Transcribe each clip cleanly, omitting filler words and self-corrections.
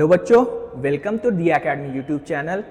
Hello बच्चों, welcome to the academy YouTube channel.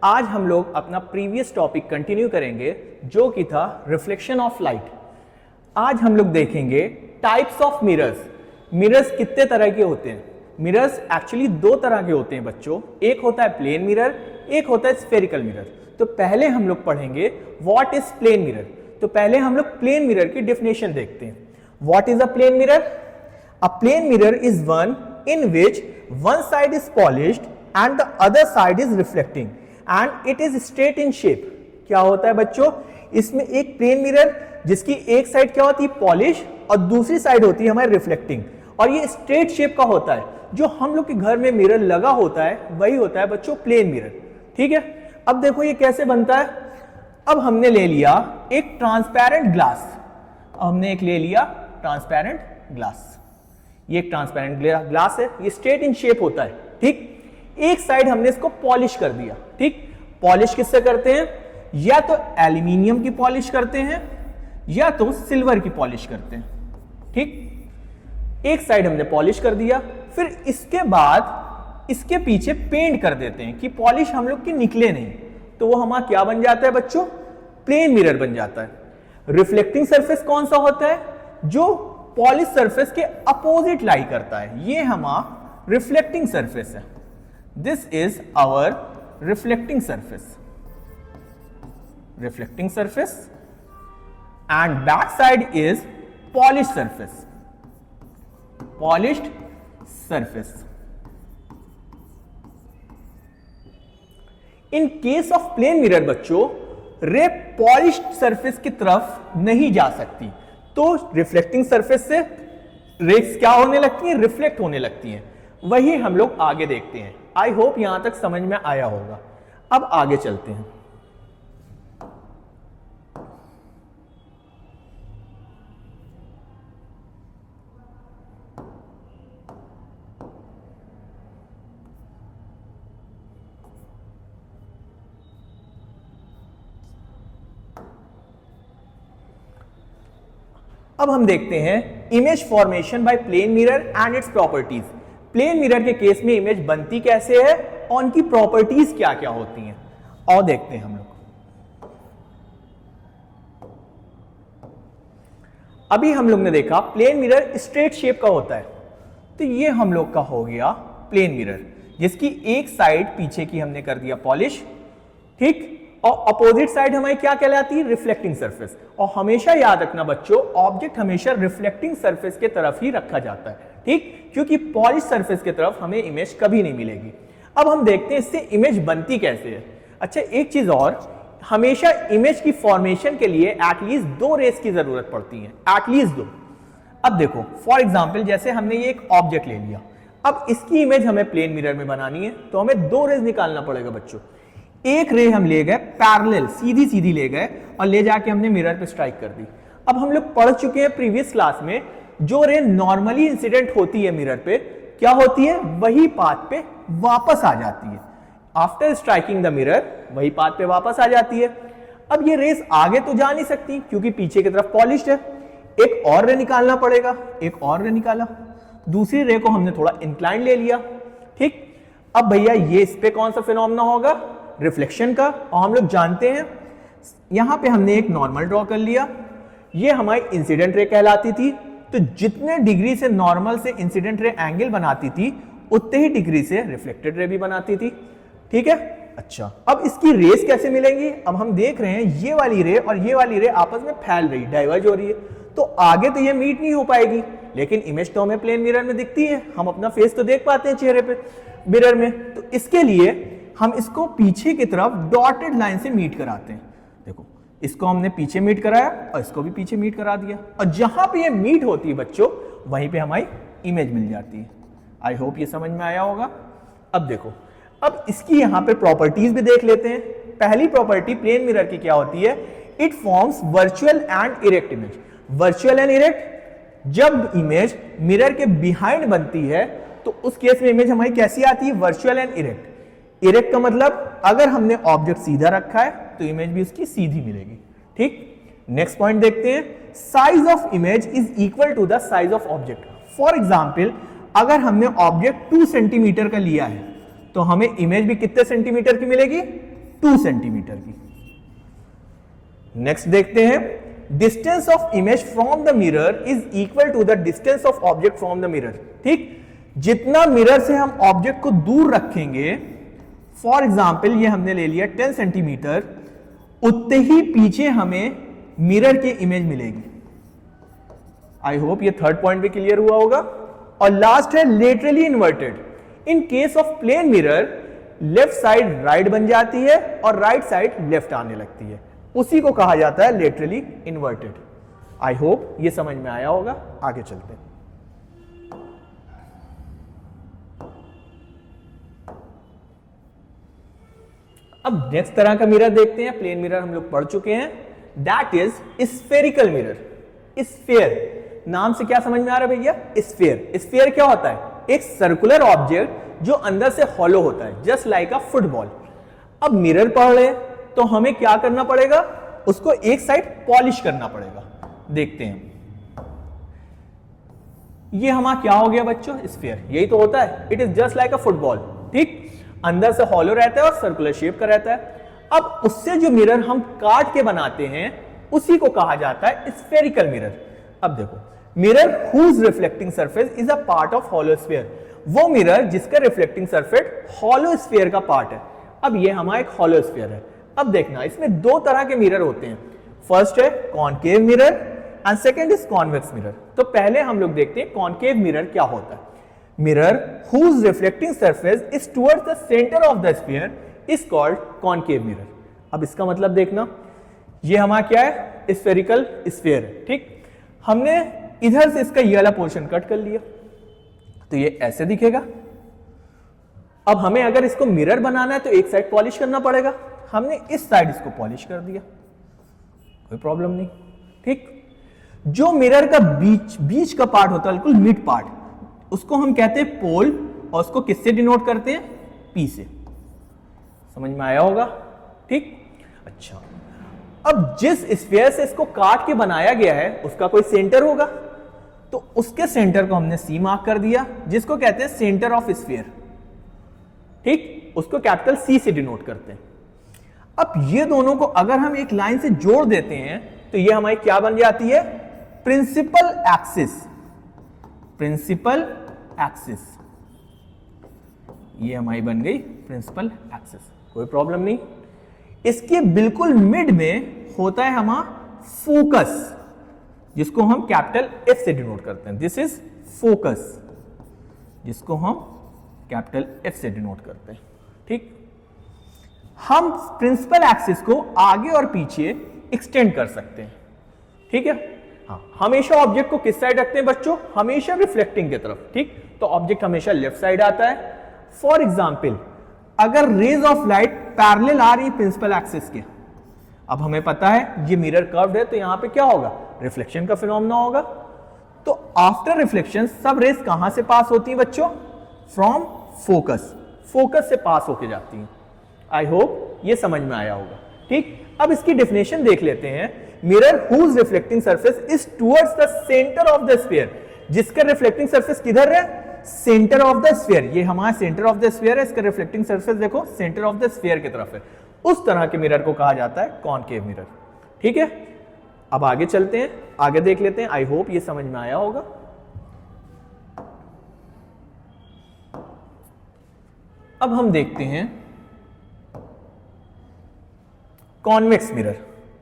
आज हम लोग अपना प्रीवियस टॉपिक कंटिन्यू करेंगे जो कि था रिफ्लेक्शन ऑफ लाइट। आज हम लोग देखेंगे टाइप्स ऑफ मिरर्स। मिरर्स कितने तरह के होते हैं? मिरर्स एक्चुअली दो तरह के होते हैं बच्चों, एक होता है प्लेन मिरर, एक होता है स्फेरिकल मिरर। तो पहले हम लोग पढ़ेंगे व्हाट इज प्लेन मिरर। तो पहले हम लोग प्लेन मिरर की डेफिनेशन देखते हैं। What is a plane mirror? A plane mirror is one in which one side is polished and the other side is reflecting and it is straight in shape। क्या होता है बच्चों? इसमें एक plane mirror जिसकी एक साइड क्या होती है पॉलिश और दूसरी साइड होती है हमारी रिफ्लेक्टिंग, और ये स्ट्रेट शेप का होता है। जो हम लोग के घर में मिरर लगा होता है वही होता है बच्चों प्लेन मिरर। ठीक है, अब देखो ये कैसे बनता है। अब हमने ले लिया एक ट्रांसपेरेंट ग्लास, हमने एक ले लिया ट्रांसपेरेंट ग्लास। ये एक ट्रांसपेरेंट ग्लास है, ये स्ट्रेट इन शेप होता है। ठीक, एक साइड हमने इसको पॉलिश कर दिया। ठीक, पॉलिश किससे करते हैं? या तो एल्यूमिनियम की पॉलिश करते हैं या तो सिल्वर की पॉलिश करते हैं। ठीक, एक साइड हमने पॉलिश कर दिया, फिर इसके बाद इसके पीछे पेंट कर देते हैं कि पॉलिश हम लोग की निकले नहीं, तो वो हमारा क्या बन जाता है बच्चों? प्लेन मिरर बन जाता है। रिफ्लेक्टिंग सरफेस कौन सा होता है? जो पॉलिश सरफेस के अपोजिट लाई करता है, ये हमारा रिफ्लेक्टिंग सरफेस है। This is our reflecting surface, reflecting surface. And back side is polish surface, polished surface. In case of plane mirror बच्चों, रे पॉलिश्ड सरफेस की तरफ नहीं जा सकती, तो रिफ्लेक्टिंग सरफेस से रेस क्या होने लगती है? रिफ्लेक्ट होने लगती हैं। वही हम लोग आगे देखते हैं। आई होप यहां तक समझ में आया होगा। अब आगे चलते हैं। अब हम देखते हैं image formation by plane mirror and its properties. Plane mirror के केस में इमेज बनती कैसे है और उनकी प्रॉपर्टीज क्या क्या होती हैं, और देखते हैं हम लोग। अभी हम लोग ने देखा प्लेन मिरर स्ट्रेट शेप का होता है, तो ये हम लोग का हो गया प्लेन मिरर जिसकी एक साइड पीछे की हमने कर दिया पॉलिश। ठीक, और अपोजिट साइड हमारी क्या कहलाती है? Reflecting surface. और हमेशा याद रखना बच्चों, ऑब्जेक्ट हमेशा रिफ्लेक्टिंग सरफेस के तरफ ही रखा जाता है। ठीक, क्योंकि पॉलिश सरफेस की तरफ हमें इमेज कभी नहीं मिलेगी। अब हम देखते हैं इससे इमेज बनती कैसे है। अच्छा, एक चीज और, हमेशा इमेज की फॉर्मेशन के लिए एटलीस्ट दो रेस की जरूरत पड़ती है, एटलीस्ट दो। अब देखो फॉर एग्जाम्पल, जैसे हमने ये एक ऑब्जेक्ट ले लिया, अब इसकी इमेज हमें प्लेन मिरर में बनानी है, तो हमें दो रेस निकालना पड़ेगा बच्चों। एक रे हम ले गए पैरेलल, सीधी सीधी ले गए और ले जाके हमने मिरर पे स्ट्राइक कर दी। अब हम लोग पढ़ चुके हैं प्रीवियस क्लास में, जो रे नॉर्मली इंसिडेंट होती है मिरर पे, क्या होती है? वही पाथ पे वापस आ जाती है। आफ्टर स्ट्राइकिंग द मिरर वही पाथ पे वापस आ जाती है। अब ये रेस आगे तो जा नहीं सकती क्योंकि पीछे की तरफ पॉलिश्ड है। एक और रे निकालना पड़ेगा, एक और रे निकाला, दूसरी रे को हमने थोड़ा इंक्लाइन ले लिया। ठीक, अब भैया ये इस पे कौन सा फिनोमेना होगा? रिफ्लेक्शन का। और हम लोग जानते हैं यहां पे हमने एक नॉर्मल ड्रॉ कर लिया, ये हमारी इंसिडेंट रे कहलाती थी। तो जितने डिग्री से नॉर्मल से इंसिडेंट रे एंगल बनाती थी उतने ही डिग्री से रिफ्लेक्टेड रे भी बनाती थी। ठीक है, अच्छा अब इसकी रेस कैसे मिलेंगी? अब हम देख रहे हैं ये वाली रे और ये वाली रे आपस में फैल रही, डाइवर्ज हो रही है, तो आगे तो ये मीट नहीं हो पाएगी, लेकिन इमेज तो हमें प्लेन मिरर में दिखती है, हम अपना फेस तो देख पाते हैं चेहरे पे मिरर में। तो इसके लिए हम इसको पीछे की तरफ डॉटेड लाइन से मीट कराते हैं। देखो इसको हमने पीछे मीट कराया और इसको भी पीछे मीट करा दिया, और जहां पे ये मीट होती है बच्चों वहीं पे हमारी इमेज मिल जाती है। आई होप ये समझ में आया होगा। अब देखो, अब इसकी यहां पे प्रॉपर्टीज भी देख लेते हैं। पहली प्रॉपर्टी प्लेन मिरर की क्या होती है? It forms virtual and erect image. Virtual and erect, जब इमेज मिरर के बिहाइंड बनती है तो उस केस में इमेज हमारी कैसी आती है? Virtual and erect. इरेक्ट का मतलब अगर हमने ऑब्जेक्ट सीधा रखा है तो इमेज भी उसकी सीधी मिलेगी। ठीक, नेक्स्ट पॉइंट देखते हैं। Size of image is equal to the size of object. For example, अगर हमने ऑब्जेक्ट 2 सेंटीमीटर का लिया है तो हमें इमेज भी कितने सेंटीमीटर की मिलेगी? 2 सेंटीमीटर की। नेक्स्ट देखते हैं, distance of image from the mirror is equal to the distance of object from the mirror. ठीक, जितना मिरर से हम ऑब्जेक्ट को दूर रखेंगे, फॉर एग्जाम्पल ये हमने ले लिया 10 सेंटीमीटर, उतने ही पीछे हमें मिरर की इमेज मिलेगी। आई होप ये थर्ड पॉइंट भी क्लियर हुआ होगा। और लास्ट है laterally inverted. In case of plane mirror left side right बन जाती है और राइट साइड लेफ्ट आने लगती है, उसी को कहा जाता है लेटरली इन्वर्टेड। आई होप ये समझ में आया होगा। आगे चलते हैं। अब नेक्स्ट तरह का मिरर देखते हैं। प्लेन मिरर हम लोग पढ़ चुके हैं, that is spherical mirror. Sphere नाम से क्या समझ में आ रहा है भैया? स्फेयर। स्फेयर क्या होता है? एक सर्कुलर ऑब्जेक्ट जो अंदर से हॉलो होता है, जस्ट लाइक अ फुटबॉल। अब मिरर पढ़ रहे तो हमें क्या करना पड़ेगा? उसको एक साइड पॉलिश करना पड़ेगा। देखते हैं, ये हमारा क्या हो गया बच्चों? स्फीयर। यही तो होता है, it is just like a football. ठीक, अंदर से हॉलो रहता है और सर्कुलर शेप का रहता है। अब उससे जो मिरर हम काट के बनाते हैं उसी को कहा जाता है स्फेरिकल मिरर। अब देखो, mirror whose reflecting surface is a part of hollow sphere. वो मिरर जिसका रिफ्लेक्टिंग सरफेस हॉलो स्फीयर का पार्ट है। अब ये हमारा एक हॉलो स्फीयर है। अब देखना, इसमें दो तरह के मिरर होते हैं। फर्स्ट है concave mirror and second is convex mirror. तो पहले हम लोग देखते हैं कॉनकेव मिरर क्या होता है। Mirror whose reflecting surface is towards the center of the sphere is called concave mirror। अब इसका मतलब देखना, ये हमारा क्या है? स्फेरिकल स्फीयर है। ठीक, हमने इधर से इसका ये वाला पोर्शन कट कर लिया तो ये ऐसे दिखेगा। अब हमें अगर इसको मिरर बनाना है तो एक साइड पॉलिश करना पड़ेगा। हमने इस साइड इसको पॉलिश कर दिया, कोई प्रॉब्लम नहीं। ठीक, जो मिरर का बीच का पार्ट होता है, बिल्कुल मिड पार्ट, उसको हम कहते हैं पोल और उसको किससे डिनोट करते हैं? पी से। समझ में आया होगा? ठीक, अच्छा। अब जिस स्फीयर से इसको काट के बनाया गया है उसका कोई सेंटर होगा, तो उसके सेंटर को हमने सी मार्क कर दिया, जिसको कहते हैं सेंटर ऑफ स्फीयर। ठीक, उसको कैपिटल सी से डिनोट करते हैं। अब ये दोनों को अगर हम एक लाइन से जोड़ देते हैं तो ये हमारी क्या बन जाती है? Principal axis. प्रिंसिपल एक्सिस, ये हमारी बन गई प्रिंसिपल एक्सिस, कोई प्रॉब्लम नहीं। इसके बिल्कुल मिड में होता है हमारा फोकस, जिसको हम कैपिटल एफ से डिनोट करते हैं। दिस इज फोकस, जिसको हम कैपिटल एफ से डिनोट करते हैं। ठीक, हम प्रिंसिपल एक्सिस को आगे और पीछे एक्सटेंड कर सकते हैं। ठीक है, हाँ, हमेशा ऑब्जेक्ट को किस साइड रखते हैं बच्चों? हमेशा रिफ्लेक्टिंग की तरफ। ठीक, तो ऑब्जेक्ट हमेशा लेफ्ट साइड आता है। फॉर एग्जाम्पल, अगर रेज ऑफ लाइट पैरेलल आ रही है प्रिंसिपल एक्सिस के, अब हमें पता है ये मिरर कर्व्ड है तो यहां पे क्या होगा? रिफ्लेक्शन का फिनोमेना होगा। तो आफ्टर रिफ्लेक्शन सब रेज कहां से पास होती है बच्चों? From focus. फोकस से पास होके जाती हैं। आई होप ये समझ में आया होगा। ठीक, अब इसकी डेफिनेशन देख लेते हैं। Mirror whose reflecting surface is towards the center of the sphere, जिसका रिफ्लेक्टिंग सरफेस किधर है? Centre of the sphere. ये हमारा सेंटर ऑफ द स्फीयर है, इसका रिफ्लेक्टिंग सरफेस देखो सेंटर ऑफ द स्फीयर की तरफ है। उस तरह के मिरर को कहा जाता है कॉनकेव मिरर। ठीक है, अब आगे चलते हैं, आगे देख लेते हैं। आई होप ये समझ में आया होगा। अब हम देखते हैं कॉन्वेक्स मिरर।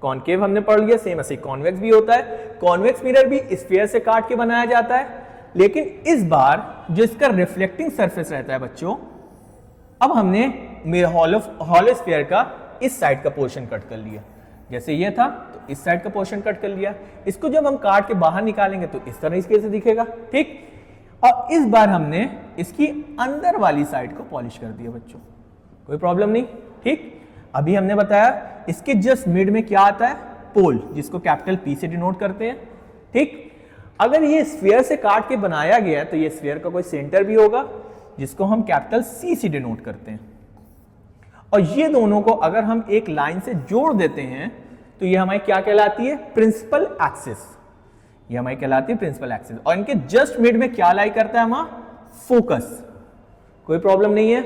कॉनकेव हमने पढ़ लिया, सेम ऐसे कॉन्वेक्स भी होता है। कॉन्वेक्स मिरर भी स्फीयर से काट के बनाया जाता है, लेकिन इस बार जो इसका रिफ्लेक्टिंग सरफेस रहता है बच्चों, अब हमने हॉलो स्फीयर का इस साइड का पोर्शन कट कर लिया। जैसे ये था तो इस साइड का पोर्शन कट कर लिया। इसको जब हम काट के बाहर निकालेंगे तो इस तरह इसके से दिखेगा। ठीक, और इस बार हमने इसकी अंदर वाली साइड को पॉलिश कर दिया बच्चों, कोई प्रॉब्लम नहीं। ठीक, अभी हमने बताया इसके जस्ट मिड में क्या आता है? पोल, जिसको कैपिटल पी से डिनोट करते हैं। ठीक, अगर ये स्फीयर से काट के बनाया गया है तो ये स्फीयर का कोई सेंटर भी होगा, जिसको हम कैपिटल सी से डिनोट करते हैं। और ये दोनों को अगर हम एक लाइन से जोड़ देते हैं तो ये हमारी क्या कहलाती है? Principal axis. ये हमारी कहलाती है प्रिंसिपल एक्सिस। और इनके जस्ट मिड में क्या लाई करता है हमारा? फोकस, कोई प्रॉब्लम नहीं है।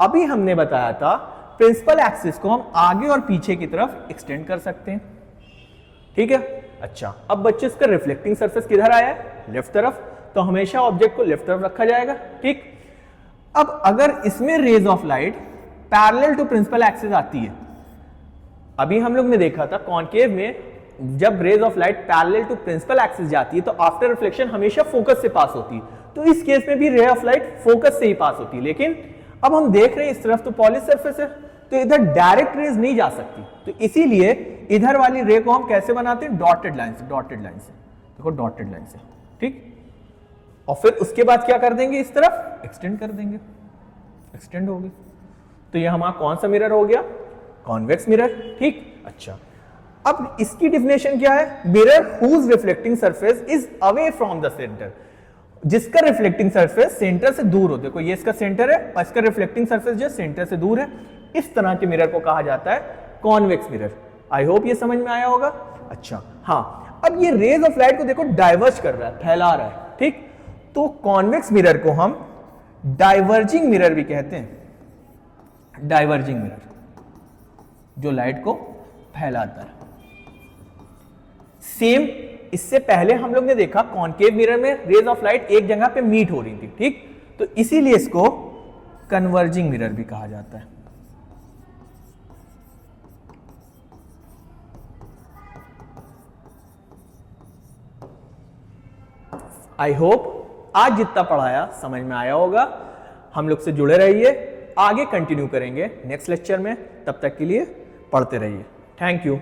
अभी हमने बताया था प्रिंसिपल एक्सिस को हम आगे और पीछे की तरफ एक्सटेंड कर सकते हैं, ठीक है। अच्छा, अब बच्चे इसका रिफ्लेक्टिंग सरफेस किधर आया है, लेफ्ट तरफ, तो हमेशा ऑब्जेक्ट को लेफ्ट तरफ रखा जाएगा, ठीक। अब अगर इसमें rays of light parallel to principal axis आती है, अभी हम लोग ने देखा था कॉनकेव में जब rays of light parallel to principal axis जाती है तो आफ्टर रिफ्लेक्शन हमेशा फोकस से पास होती है, तो इस केस में भी रे ऑफ लाइट फोकस से ही पास होती है। लेकिन अब हम देख रहे हैं इस तरफ तो पॉलिश सरफेस है, तो इधर डायरेक्ट रेज नहीं जा सकती, तो इसीलिए इधर वाली रे को हम कैसे बनाते हैं, डॉटेड लाइन से, डॉटेड लाइन से, देखो डॉटेड लाइन से, ठीक। और फिर उसके बाद क्या कर देंगे, इस तरफ एक्सटेंड कर देंगे, एक्सटेंड होगी, तो ये हमारा कौन सा मिरर हो गया, कॉन्वेक्स मिरर, ठीक। अच्छा, अब इसकी डिफिनेशन क्या है, mirror whose reflecting surface is away from the centre, जिसका रिफ्लेक्टिंग सरफेस सेंटर से दूर हो, देखो ये इसका सेंटर है और इसका रिफ्लेक्टिंग सरफेस जो सेंटर से दूर है, इस तरह के मिरर को कहा जाता है कॉन्वेक्स मिरर। आई होप ये समझ में आया होगा। अच्छा हाँ, अब ये रेज ऑफ लाइट को देखो डाइवर्ज कर रहा है, फैला रहा है, ठीक। तो कॉन्वेक्स मिरर को हम डाइवर्जिंग मिरर भी कहते हैं, डाइवर्जिंग मिरर जो लाइट को फैलाता है। सेम इससे पहले हम लोग ने देखा कॉनकेव मिरर में रेज ऑफ लाइट एक जगह पे मीट हो रही थी, ठीक, तो इसीलिए इसको कन्वर्जिंग मिरर भी कहा जाता है। आई होप आज जितना पढ़ाया समझ में आया होगा। हम लोग से जुड़े रहिए, आगे कंटिन्यू करेंगे नेक्स्ट लेक्चर में, तब तक के लिए पढ़ते रहिए। Thank you.